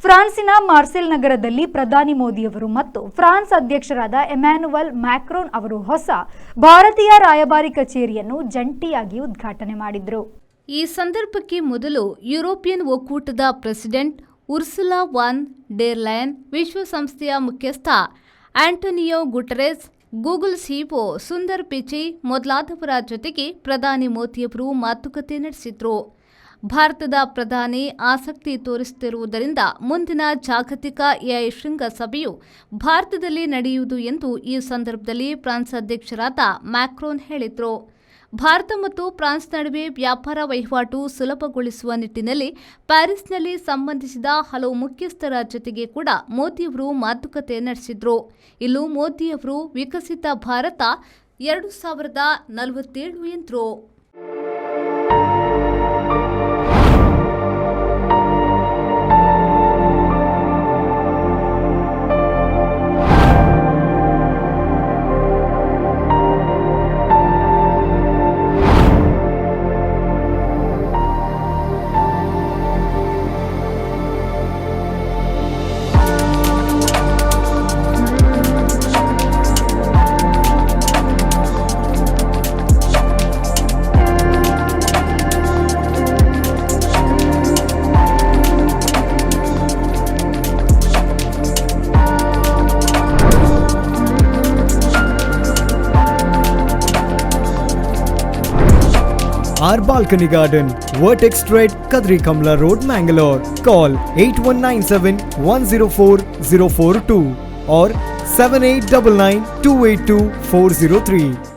ಫ್ರಾನ್ಸಿನ Marcel ನಗರದಲ್ಲಿ ಪ್ರಧಾನಿ ಮೋದಿಯವರು ಮತ್ತು ಫ್ರಾನ್ಸ್ ಅಧ್ಯಕ್ಷರಾದ ಎಮ್ಯಾನುವಲ್ ಮ್ಯಾಕ್ರೋನ್ ಅವರು ಹೊಸ ಭಾರತೀಯ ರಾಯಭಾರಿ ಕಚೇರಿಯನ್ನು ಜಂಟಿಯಾಗಿ ಉದ್ಘಾಟನೆ ಮಾಡಿದರು. ಈ ಸಂದರ್ಭಕ್ಕೆ ಮೊದಲು ಯುರೋಪಿಯನ್ ಒಕ್ಕೂಟದ president Ursula von der Leyen, ವಿಶ್ವಸಂಸ್ಥೆಯ ಮುಖ್ಯಸ್ಥ Antonio Guterres, Google CEO Sundar Pichai ಮೊದಲಾದವರ ಜೊತೆಗೆ ಪ್ರಧಾನಿ ಮೋದಿಯವರು ಮಾತುಕತೆ ನಡೆಸಿದರು. ಭಾರತದ ಪ್ರಧಾನಿ ಆಸಕ್ತಿ ತೋರಿಸುತ್ತಿರುವುದರಿಂದ ಮುಂದಿನ ಜಾಗತಿಕ ಎಐ ಶೃಂಗಸಭೆಯು ಭಾರತದಲ್ಲಿ ನಡೆಯುವುದು ಎಂದು ಈ ಸಂದರ್ಭದಲ್ಲಿ ಫ್ರಾನ್ಸ್ ಅಧ್ಯಕ್ಷರಾದ ಮ್ಯಾಕ್ರೋನ್ ಹೇಳಿದರು. ಭಾರತ ಮತ್ತು ಫ್ರಾನ್ಸ್ ನಡುವೆ ವ್ಯಾಪಾರ ವಹಿವಾಟು ಸುಲಭಗೊಳಿಸುವ ನಿಟ್ಟಿನಲ್ಲಿ ಪ್ಯಾರಿಸ್ನಲ್ಲಿ ಸಂಬಂಧಿಸಿದ ಹಲವು ಮುಖ್ಯಸ್ಥರ ಜೊತೆಗೆ ಕೂಡ ಮೋದಿಯವರು ಮಾತುಕತೆ ನಡೆಸಿದರು. ಇಲ್ಲೂ ಮೋದಿಯವರು ವಿಕಸಿತ ಭಾರತ 2047 ಎಂದರು. Our balcony garden, Vertex Trade, Kadri Kamla Road, Mangalore. Call 8197 104 042 or 7899 282 403.